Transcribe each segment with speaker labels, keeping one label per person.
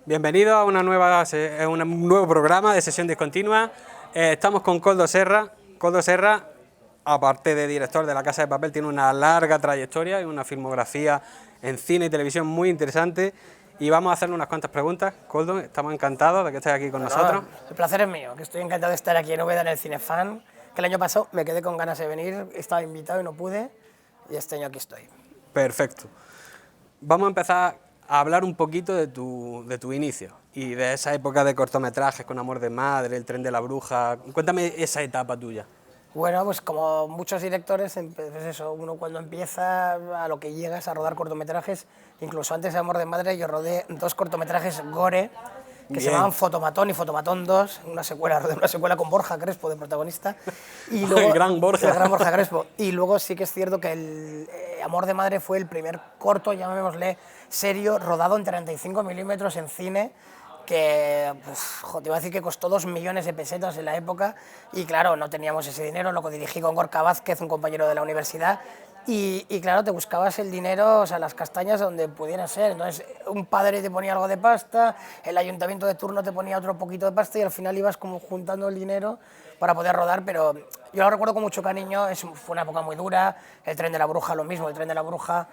Speaker 1: Bienvenido a un nuevo programa de Sesión Discontinua. Estamos con Koldo Serra. Koldo Serra, aparte de director de La Casa de Papel, tiene una larga trayectoria y una filmografía en cine y televisión muy interesante. Y vamos a hacerle unas cuantas preguntas. Koldo, estamos encantados de que estés aquí con nosotros.
Speaker 2: El placer es mío, que estoy encantado de estar aquí en Úbeda en el Cinefan, que el año pasado me quedé con ganas de venir, estaba invitado y no pude, y este año aquí estoy.
Speaker 1: Perfecto. Vamos a empezar a hablar un poquito de tu inicio y de esa época de cortometrajes con Amor de Madre, El Tren de la Bruja. Cuéntame esa etapa tuya.
Speaker 2: Bueno, pues como muchos directores, pues eso, uno cuando empieza a lo que llegas a rodar cortometrajes, incluso antes de Amor de Madre yo rodé 2 cortometrajes gore, que se llamaban Fotomatón y Fotomatón 2, una secuela con Borja Crespo de protagonista. Y luego,
Speaker 1: El gran Borja.
Speaker 2: El gran Borja Crespo. Y luego sí que es cierto que el Amor de Madre fue el primer corto, llamémosle serio, rodado en 35 milímetros en cine, que pues, te iba a decir que costó 2 millones de pesetas en la época, y claro, no teníamos ese dinero, lo dirigí con Gorka Vázquez, un compañero de la universidad, y claro, te buscabas el dinero, o sea, las castañas donde pudiera ser. Entonces, un padre te ponía algo de pasta, el ayuntamiento de turno te ponía otro poquito de pasta, y al final ibas como juntando el dinero para poder rodar, pero yo lo recuerdo con mucho cariño. Fue una época muy dura. El Tren de la Bruja, lo mismo, El Tren de la Bruja,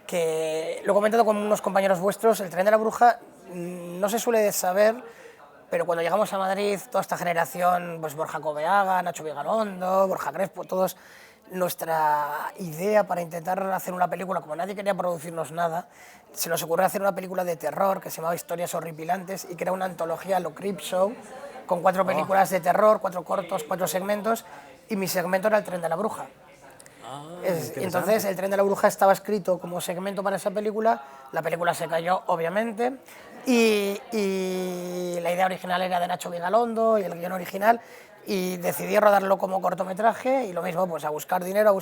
Speaker 2: que lo he comentado con unos compañeros vuestros, El Tren de la Bruja no se suele saber, pero cuando llegamos a Madrid, toda esta generación, pues Borja Coveaga, Nacho Vigalondo, Borja Crespo, todos, nuestra idea para intentar hacer una película, como nadie quería producirnos nada, se nos ocurrió hacer una película de terror que se llamaba Historias Horripilantes y que era una antología, lo Creepshow, con 4 películas de terror, 4 cortos, 4 segmentos, y mi segmento era El Tren de la Bruja. Entonces, El Tren de la Bruja estaba escrito como segmento para esa película, la película se cayó, obviamente, y la idea original era de Nacho Vigalondo y el guión original, y decidí rodarlo como cortometraje, y lo mismo, pues a buscar dinero,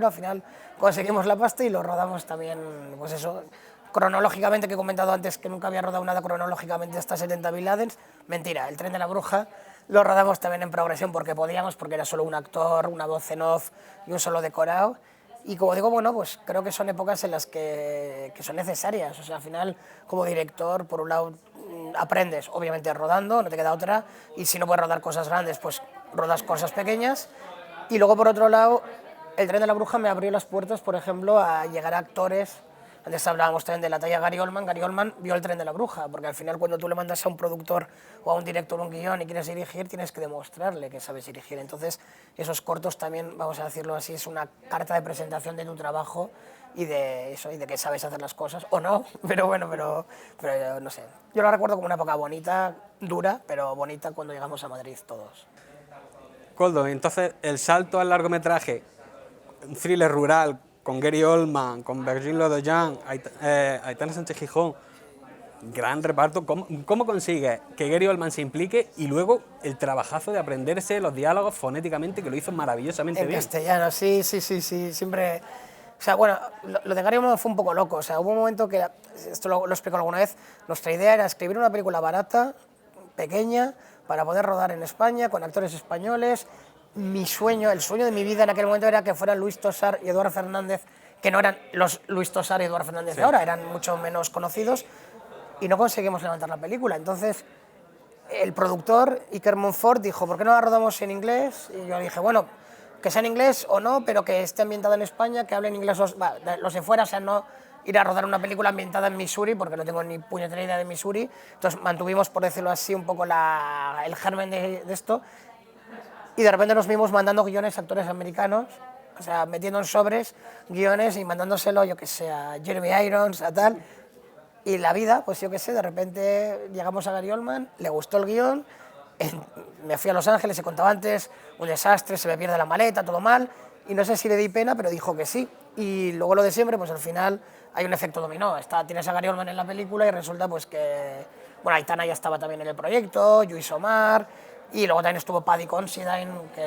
Speaker 2: al final conseguimos la pasta y lo rodamos también, pues eso, cronológicamente, que he comentado antes que nunca había rodado nada cronológicamente hasta 70 Bin Ladens, mentira, El Tren de la Bruja lo rodamos también en progresión porque podíamos, porque era solo un actor, una voz en off y un solo decorado. Y como digo, bueno, pues creo que son épocas en las que son necesarias. O sea, al final, como director, por un lado, aprendes, obviamente, rodando, no te queda otra, y si no puedes rodar cosas grandes, pues rodas cosas pequeñas. Y luego, por otro lado, El Tren de la Bruja me abrió las puertas, por ejemplo, a llegar a actores. Antes hablábamos también de la talla Gary Oldman. Gary Oldman vio El Tren de la Bruja, porque al final cuando tú le mandas a un productor o a un director un guión y quieres dirigir, tienes que demostrarle que sabes dirigir. Entonces, esos cortos también, vamos a decirlo así, es una carta de presentación de tu trabajo y de eso, y de que sabes hacer las cosas, o no, pero bueno, pero no sé. Yo lo recuerdo como una época bonita, dura, pero bonita cuando llegamos a Madrid todos.
Speaker 1: Koldo, entonces el salto al largometraje, un thriller rural, con Gary Oldman, con Virgin Lodoyan, Aitana Sánchez Gijón, gran reparto. ¿Cómo consigues que Gary Oldman se implique y luego el trabajazo de aprenderse los diálogos fonéticamente, que lo hizo maravillosamente bien?
Speaker 2: En castellano, sí, siempre. O sea, bueno, lo de Gary Oldman fue un poco loco. O sea, hubo un momento que, esto lo explico alguna vez, nuestra idea era escribir una película barata, pequeña, para poder rodar en España, con actores españoles. Mi sueño, el sueño de mi vida en aquel momento era que fueran Luis Tosar y Eduard Fernández, que no eran los Luis Tosar y Eduard Fernández de ahora, eran mucho menos conocidos, y no conseguimos levantar la película. Entonces, el productor, Iker Monfort, dijo, ¿por qué no la rodamos en inglés? Y yo dije, bueno, que sea en inglés o no, pero que esté ambientada en España, que hablen inglés los de fuera, o sea, no ir a rodar una película ambientada en Missouri, porque no tengo ni puñetera idea de Missouri. Entonces mantuvimos, por decirlo así, un poco el germen de esto, y de repente nos vimos mandando guiones a actores americanos, o sea, metiendo en sobres guiones y mandándoselo, yo que sé, a Jeremy Irons, a tal. Y la vida, pues yo qué sé, de repente llegamos a Gary Oldman, le gustó el guión, me fui a Los Ángeles, se contaba antes, un desastre, se me pierde la maleta, todo mal, y no sé si le di pena, pero dijo que sí. Y luego lo de siempre, pues al final hay un efecto dominó. Tienes a Gary Oldman en la película y resulta pues que, bueno, Aitana ya estaba también en el proyecto, Lluís Omar, y luego también estuvo Paddy Considine, que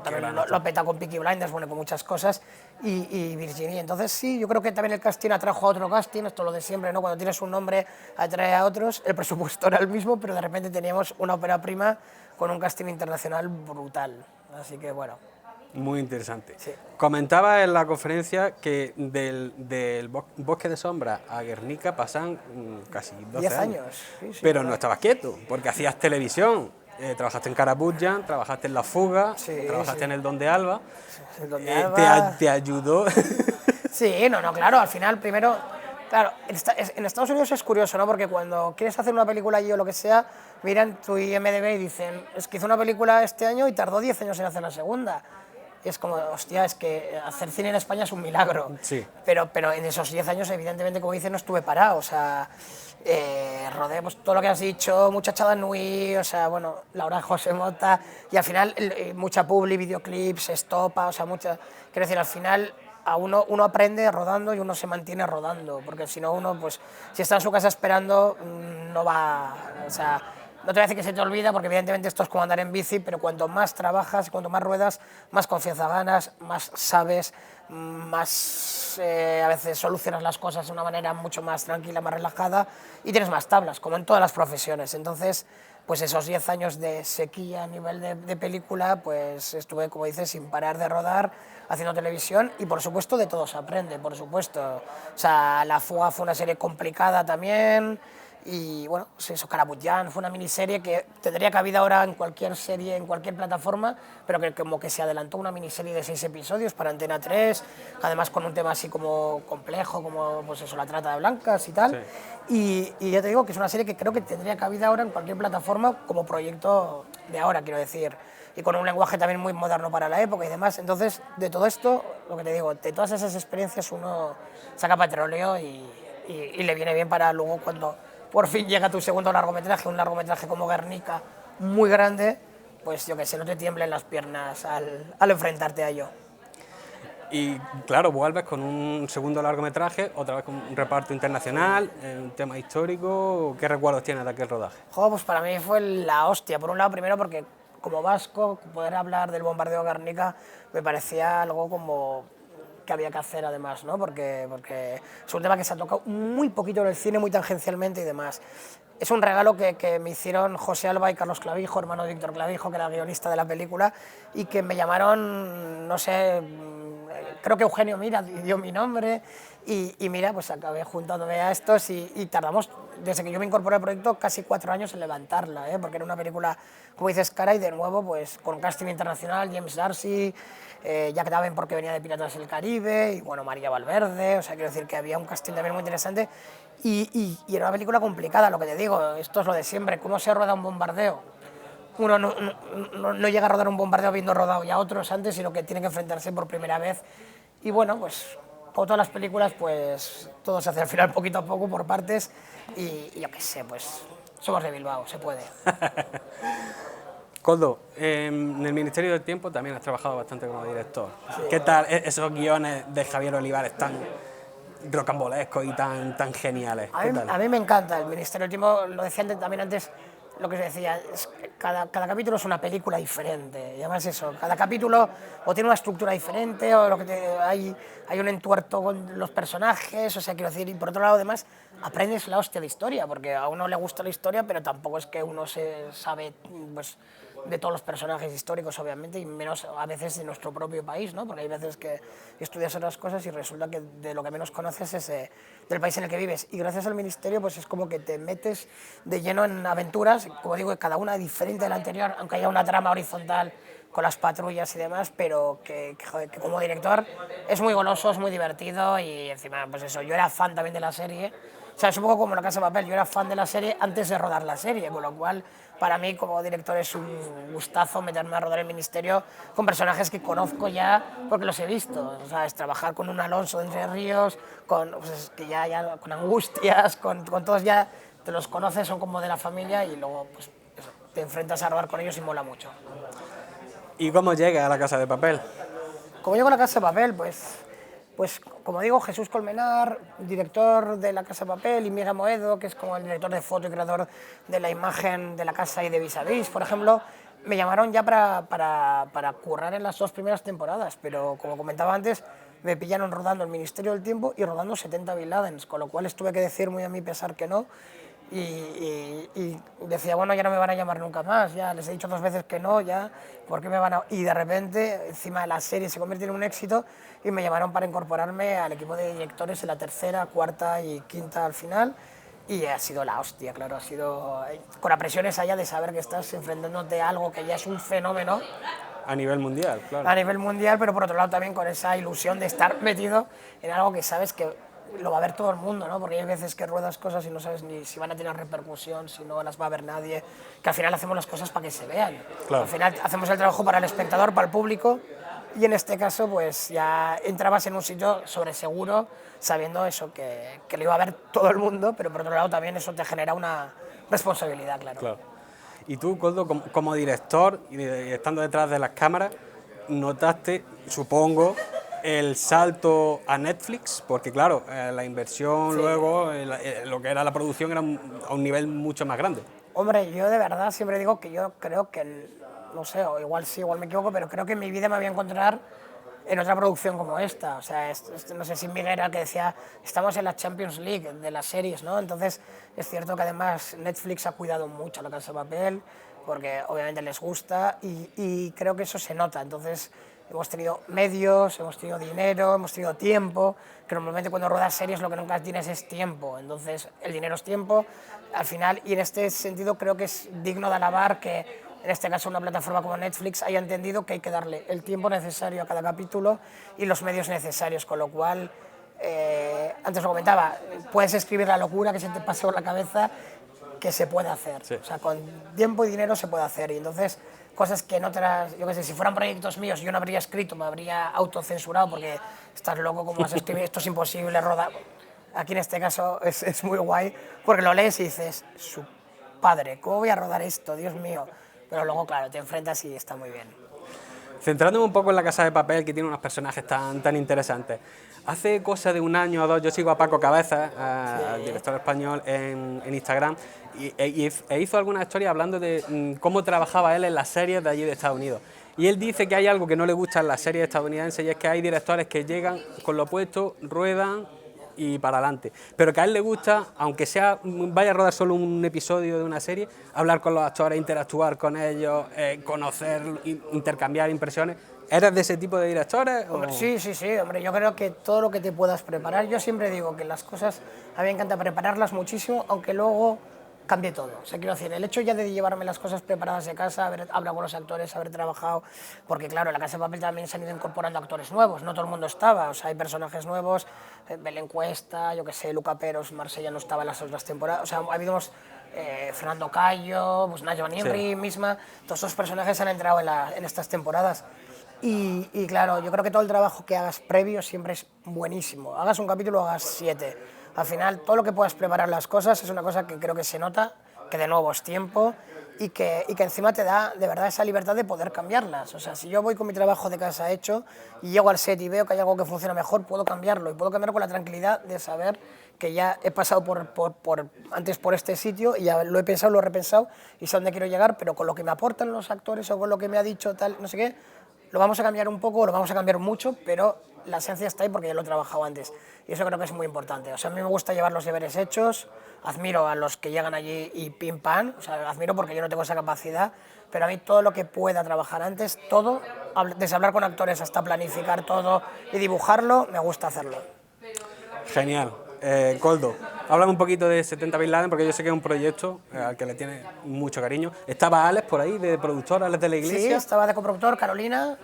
Speaker 2: también lo peta con Peaky Blinders, bueno, con muchas cosas, y Virginia. Entonces sí, yo creo que también el casting atrajo a otro casting, esto es lo de siempre, ¿no? Cuando tienes un nombre atrae a otros, el presupuesto era el mismo, pero de repente teníamos una ópera prima con un casting internacional brutal, así que bueno.
Speaker 1: Muy interesante.
Speaker 2: Sí.
Speaker 1: Comentaba en la conferencia que del Bosque de Sombra a Guernica pasan casi 12
Speaker 2: 10
Speaker 1: años.
Speaker 2: años. Sí, sí,
Speaker 1: Pero
Speaker 2: ¿verdad?
Speaker 1: no estabas quieto, porque hacías televisión. Trabajaste en Karabujan, trabajaste en La Fuga,
Speaker 2: Sí,
Speaker 1: trabajaste
Speaker 2: sí.
Speaker 1: en El Don de Alba.
Speaker 2: Donde Alba...
Speaker 1: Te ayudó.
Speaker 2: Sí, no, claro, al final, primero, claro, en Estados Unidos es curioso, ¿no? Porque cuando quieres hacer una película allí o lo que sea, miran tu IMDb y dicen, es que hizo una película este año y tardó 10 años en hacer la segunda. Y es como, hostia, es que hacer cine en España es un milagro.
Speaker 1: Sí.
Speaker 2: Pero en esos 10 años, evidentemente, como dices, no estuve parado, o sea, rodé pues, todo lo que has dicho, Muchachada Nui, o sea, bueno, Laura José Mota, y al final mucha publi, videoclips, estopa, o sea, mucha... Quiero decir, al final uno aprende rodando y uno se mantiene rodando, porque si no uno, pues, si está en su casa esperando, no va, o sea, no te voy a decir que se te olvida, porque evidentemente esto es como andar en bici, pero cuanto más trabajas, cuanto más ruedas, más confianza ganas, más sabes, más a veces solucionas las cosas de una manera mucho más tranquila, más relajada, y tienes más tablas, como en todas las profesiones. Entonces, pues esos 10 años de sequía a nivel de película, pues estuve, como dices, sin parar de rodar, haciendo televisión, y por supuesto de todo se aprende, por supuesto. O sea, La Fuga fue una serie complicada también, y bueno, pues eso, Karabujan fue una miniserie que tendría cabida ahora en cualquier serie, en cualquier plataforma, pero que como que se adelantó una miniserie de 6 episodios para Antena 3, además con un tema así como complejo, como pues eso, la trata de blancas y tal.
Speaker 1: Sí.
Speaker 2: Y ya te digo que es una serie que creo que tendría cabida ahora en cualquier plataforma como proyecto de ahora, quiero decir. Y con un lenguaje también muy moderno para la época y demás. Entonces, de todo esto, lo que te digo, de todas esas experiencias uno saca petróleo y le viene bien para luego cuando por fin llega tu segundo largometraje, un largometraje como Guernica, muy grande, pues yo que sé, no te tiemblen las piernas al enfrentarte a ello.
Speaker 1: Y claro, vuelves con un segundo largometraje, otra vez con un reparto internacional, un tema histórico. ¿Qué recuerdos tienes de aquel rodaje?
Speaker 2: Joder, pues para mí fue la hostia. Por un lado, primero porque como vasco, poder hablar del bombardeo de Guernica me parecía algo como que había que hacer además, ¿no? Porque es un tema que se ha tocado muy poquito en el cine, muy tangencialmente y demás. Es un regalo que me hicieron José Alba y Carlos Clavijo, hermano de Víctor Clavijo, que era el guionista de la película, y que me llamaron, no sé, creo que Eugenio Mira dio mi nombre, y mira, pues acabé juntándome a estos y tardamos, desde que yo me incorporé al proyecto, casi 4 años en levantarla, ¿eh? Porque era una película, como dices, cara, y de nuevo, pues con casting internacional, James D'Arcy, Jack Davenport, que venía de Piratas del Caribe, y bueno, María Valverde, o sea, quiero decir que había un casting también muy interesante, y era una película complicada, lo que te digo, esto es lo de siempre, ¿cómo se rueda un bombardeo? Uno no llega a rodar un bombardeo habiendo rodado ya otros antes, sino que tiene que enfrentarse por primera vez. Y bueno, pues como todas las películas, pues todo se hace al final poquito a poco, por partes, y yo qué sé, pues somos de Bilbao, se puede.
Speaker 1: Coldo, en el Ministerio del Tiempo también has trabajado bastante como director. ¿Qué tal esos guiones de Javier Olivares tan rocambolescos y tan geniales? ¿Qué tal?
Speaker 2: A mí me encanta el Ministerio del Tiempo, lo decía también antes, lo que se decía, es que cada capítulo es una película diferente, y además eso, cada capítulo o tiene una estructura diferente, o lo que hay un entuerto con los personajes, o sea, quiero decir, y por otro lado, además, aprendes la hostia de historia, porque a uno le gusta la historia, pero tampoco es que uno se sabe, pues, de todos los personajes históricos, obviamente, y menos a veces de nuestro propio país, ¿no? Porque hay veces que estudias otras cosas y resulta que de lo que menos conoces es del país en el que vives. Y gracias al Ministerio, pues es como que te metes de lleno en aventuras, como digo, cada una diferente de la anterior, aunque haya una trama horizontal con las patrullas y demás, pero joder, que como director es muy goloso, es muy divertido, y encima, pues eso, yo era fan también de la serie. O sea, es un poco como La Casa de Papel, yo era fan de la serie antes de rodar la serie, con lo cual para mí como director es un gustazo meterme a rodar el Ministerio con personajes que conozco ya porque los he visto. O sea, es trabajar con un Alonso de Entre Ríos, pues, que ya con Angustias, con todos ya te los conoces, son como de la familia, y luego pues, eso, te enfrentas a rodar con ellos y mola mucho.
Speaker 1: ¿Y cómo llega a La Casa de Papel?
Speaker 2: Como llego a La Casa de Papel, pues como digo, Jesús Colmenar, director de La Casa de Papel, y Miguel Moedo, que es como el director de foto y creador de la imagen de la casa y de Vis a Vis, por ejemplo, me llamaron ya para currar en las 2 primeras temporadas, pero como comentaba antes, me pillaron rodando El Ministerio del Tiempo y rodando 70 Bin Ladens, con lo cual tuve que decir muy a mi pesar que no, y decía, bueno, ya no me van a llamar nunca más, ya les he dicho 2 veces que no, ya, ¿por qué me van a...? Y de repente, encima la serie se convirtió en un éxito y me llamaron para incorporarme al equipo de directores en la 3ª, 4ª y 5ª al final, y ha sido la hostia, claro, ha sido con la presión esa ya de saber que estás enfrentándote a algo que ya es un fenómeno
Speaker 1: A nivel mundial, claro.
Speaker 2: a nivel mundial, pero por otro lado también con esa ilusión de estar metido en algo que sabes que lo va a ver todo el mundo, ¿no? Porque hay veces que ruedas cosas y no sabes ni si van a tener repercusión, si no las va a ver nadie, que al final hacemos las cosas para que se vean.
Speaker 1: Claro.
Speaker 2: Al final hacemos el trabajo para el espectador, para el público, y en este caso pues ya entrabas en un sitio sobre seguro, sabiendo eso, que lo iba a ver todo el mundo, pero por otro lado también eso te genera una responsabilidad, claro.
Speaker 1: Claro. Y tú, Koldo, como director y estando detrás de las cámaras, notaste, supongo, el salto a Netflix, porque claro, la inversión
Speaker 2: Sí.
Speaker 1: luego, lo que era la producción era a un nivel mucho más grande.
Speaker 2: Hombre, yo de verdad siempre digo que yo creo que, no sé, o igual sí, igual me equivoco, pero creo que en mi vida me voy a encontrar en otra producción como esta. O sea, no sé si Miguel era el que decía, estamos en la Champions League de las series, ¿no? Entonces, es cierto que además Netflix ha cuidado mucho La Casa de Papel, porque obviamente les gusta y creo que eso se nota. Entonces, hemos tenido medios, hemos tenido dinero, hemos tenido tiempo, que normalmente cuando ruedas series lo que nunca tienes es tiempo. Entonces, el dinero es tiempo, al final, y en este sentido creo que es digno de alabar que en este caso una plataforma como Netflix haya entendido que hay que darle el tiempo necesario a cada capítulo y los medios necesarios, con lo cual, antes lo comentaba, puedes escribir la locura que se te pase por la cabeza, que se puede hacer.
Speaker 1: Sí.
Speaker 2: O sea, con tiempo y dinero se puede hacer. Y entonces, cosas que en otras, yo qué sé, si fueran proyectos míos, yo no habría escrito, me habría autocensurado porque estás loco, ¿cómo vas a escribir? Esto es imposible, rodar. Aquí en este caso es muy guay, porque lo lees y dices, su padre, ¿cómo voy a rodar esto? Dios mío. Pero luego, claro, te enfrentas y está muy bien.
Speaker 1: Centrándome un poco en La Casa de Papel, que tiene unos personajes tan interesantes. Hace cosa de 1 año o 2 yo sigo a Paco Cabezas, al director español, en Instagram, e hizo alguna historia hablando de cómo trabajaba él en las series de allí de Estados Unidos. Y él dice que hay algo que no le gusta en las series estadounidenses y es que hay directores que llegan con lo opuesto, ruedan y para adelante. Pero que a él le gusta, aunque sea vaya a rodar solo un episodio de una serie, hablar con los actores, interactuar con ellos, conocer, intercambiar impresiones. ¿Eres de ese tipo de directores?
Speaker 2: Hombre, sí, hombre, yo creo que todo lo que te puedas preparar, yo siempre digo que las cosas, a mí me encanta prepararlas muchísimo, aunque luego cambie todo. O sea, quiero decir, el hecho ya de llevarme las cosas preparadas de casa, haber hablado con los actores, haber trabajado, porque claro, en La Casa de Papel también se han ido incorporando actores nuevos, no todo el mundo estaba, o sea, hay personajes nuevos, Belén Cuesta, yo que sé, Luca Peros, Marsella no estaba en las otras temporadas, o sea, ha habido Fernando Cayo, pues Nayo Nimri misma, todos esos personajes han entrado en estas temporadas. Y claro, yo creo que todo el trabajo que hagas previo siempre es buenísimo. Hagas un capítulo o hagas 7. Al final, todo lo que puedas preparar las cosas es una cosa que creo que se nota, que de nuevo es tiempo y que encima te da de verdad esa libertad de poder cambiarlas. O sea, si yo voy con mi trabajo de casa hecho y llego al set y veo que hay algo que funciona mejor, puedo cambiarlo y puedo cambiarlo con la tranquilidad de saber que ya he pasado antes por este sitio y ya lo he pensado, lo he repensado y sé dónde quiero llegar, pero con lo que me aportan los actores o con lo que me ha dicho tal, no sé qué, lo vamos a cambiar un poco, lo vamos a cambiar mucho, pero la esencia está ahí porque ya lo he trabajado antes. Y eso creo que es muy importante. O sea, a mí me gusta llevar los deberes hechos, admiro a los que llegan allí y pim pam, o sea, admiro porque yo no tengo esa capacidad, pero a mí todo lo que pueda trabajar antes, todo, desde hablar con actores hasta planificar todo y dibujarlo, me gusta hacerlo.
Speaker 1: Genial. Koldo, háblame un poquito de 70 Bin Laden, porque yo sé que es un proyecto al que le tienes mucho cariño. ¿Estaba Alex por ahí, de productor, Alex de la Iglesia?
Speaker 2: Sí, estaba de coproductor Carolina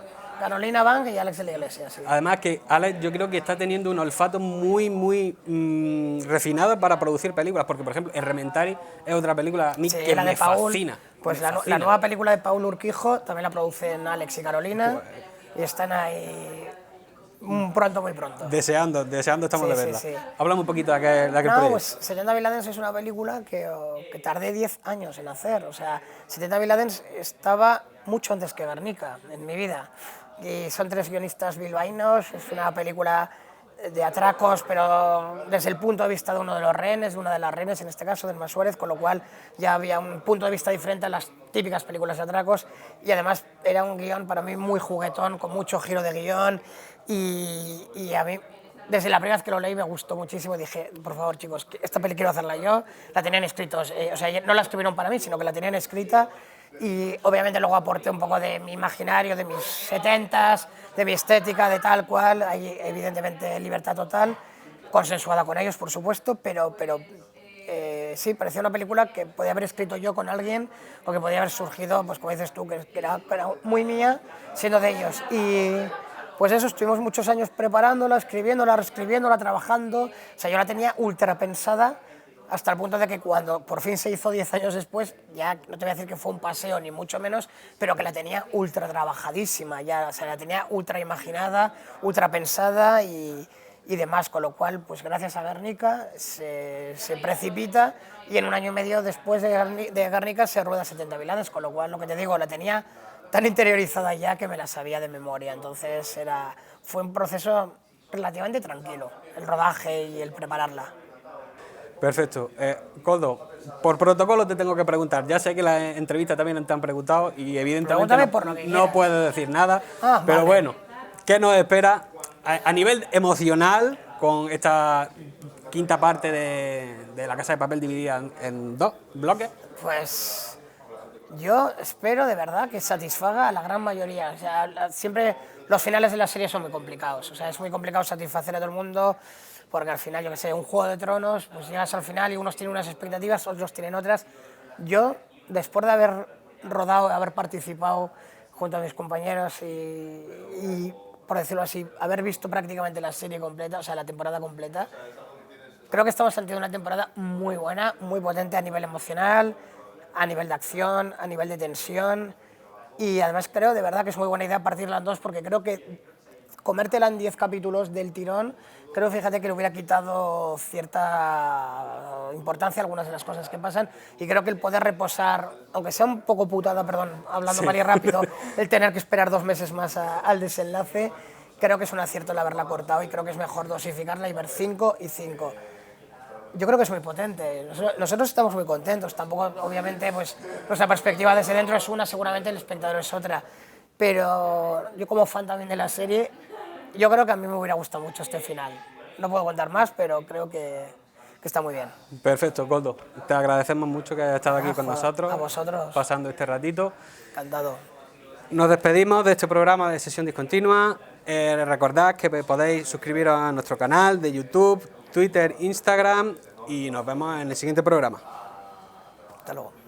Speaker 2: Bank y Alex de la Iglesia. Sí.
Speaker 1: Además que Alex yo creo que está teniendo un olfato muy refinado para producir películas, porque por ejemplo Errementari es otra pelíula a mí que
Speaker 2: la
Speaker 1: me
Speaker 2: de Paul,
Speaker 1: fascina.
Speaker 2: Pues la nueva película de Paul Urquijo también la producen Alex y Carolina y están ahí muy pronto.
Speaker 1: Deseando estamos de verla.
Speaker 2: Sí.
Speaker 1: Háblame un poquito de aquel proyecto.
Speaker 2: Pues 70 Bin Laden es una película que tardé 10 años en hacer. O sea, 70 Bin Laden estaba mucho antes que Guernica en mi vida. Y son 3 guionistas bilbaínos, es una película de atracos, pero desde el punto de vista de uno de los rehenes, de una de las rehenes, en este caso, del Mas Suárez, con lo cual ya había un punto de vista diferente a las típicas películas de atracos, y además era un guión para mí muy juguetón, con mucho giro de guión, y a mí desde la primera vez que lo leí me gustó muchísimo. Dije, por favor, chicos, esta peli quiero hacerla yo. La tenían escritos, o sea, no la escribieron para mí, sino que la tenían escrita. Y obviamente luego aporté un poco de mi imaginario, de mis 70s, de mi estética, de tal cual. Hay evidentemente libertad total, consensuada con ellos, por supuesto, pero sí, parecía una película que podía haber escrito yo con alguien o que podía haber surgido, pues como dices tú, que era muy mía, siendo de ellos. Y pues eso, estuvimos muchos años preparándola, escribiéndola, reescribiéndola, trabajando. O sea, yo la tenía ultra pensada hasta el punto de que cuando por fin se hizo 10 años después, ya no te voy a decir que fue un paseo ni mucho menos, pero que la tenía ultra trabajadísima, ya, o sea, la tenía ultra imaginada, ultra pensada y demás, con lo cual, pues gracias a Guernica se precipita y en un año y medio después de Guernica se rueda 70 Vilades, con lo cual, lo que te digo, la tenía tan interiorizada ya que me la sabía de memoria, entonces fue un proceso relativamente tranquilo, el rodaje y el prepararla.
Speaker 1: Perfecto. Koldo, por protocolo te tengo que preguntar. Ya sé que la entrevista también te han preguntado y evidentemente no puedes decir nada, pero
Speaker 2: vale.
Speaker 1: bueno, ¿qué nos espera a nivel emocional con esta quinta parte de La Casa de Papel dividida en 2 bloques?
Speaker 2: Pues yo espero de verdad que satisfaga a la gran mayoría. O sea, siempre los finales de la serie son muy complicados. O sea, es muy complicado satisfacer a todo el mundo porque al final, yo que sé, un Juego de Tronos, pues llegas al final y unos tienen unas expectativas, otros tienen otras. Yo, después de haber rodado, de haber participado junto a mis compañeros y por decirlo así, haber visto prácticamente la serie completa, o sea, la temporada completa, creo que estamos ante una temporada muy buena, muy potente a nivel emocional, a nivel de acción, a nivel de tensión, y además creo de verdad que es muy buena idea partirla en dos, porque creo que comértela en 10 capítulos del tirón, creo, fíjate, que le hubiera quitado cierta importancia a algunas de las cosas que pasan, y creo que el poder reposar, aunque sea un poco putada, perdón, hablando mal y rápido, el tener que esperar 2 meses más al desenlace, creo que es un acierto el haberla cortado, y creo que es mejor dosificarla y ver 5 y 5. Yo creo que es muy potente. Nosotros estamos muy contentos. Tampoco, obviamente, pues nuestra perspectiva desde dentro es una, seguramente el espectador es otra. Pero yo, como fan también de la serie, yo creo que a mí me hubiera gustado mucho este final. No puedo contar más, pero creo que está muy bien.
Speaker 1: Perfecto, Koldo. Te agradecemos mucho que hayas estado aquí con nosotros,
Speaker 2: a vosotros,
Speaker 1: pasando este ratito.
Speaker 2: Encantado.
Speaker 1: Nos despedimos de este programa de Sesión Discontinua. Recordad que podéis suscribiros a nuestro canal de YouTube, Twitter, Instagram y nos vemos en el siguiente programa.
Speaker 2: Hasta luego.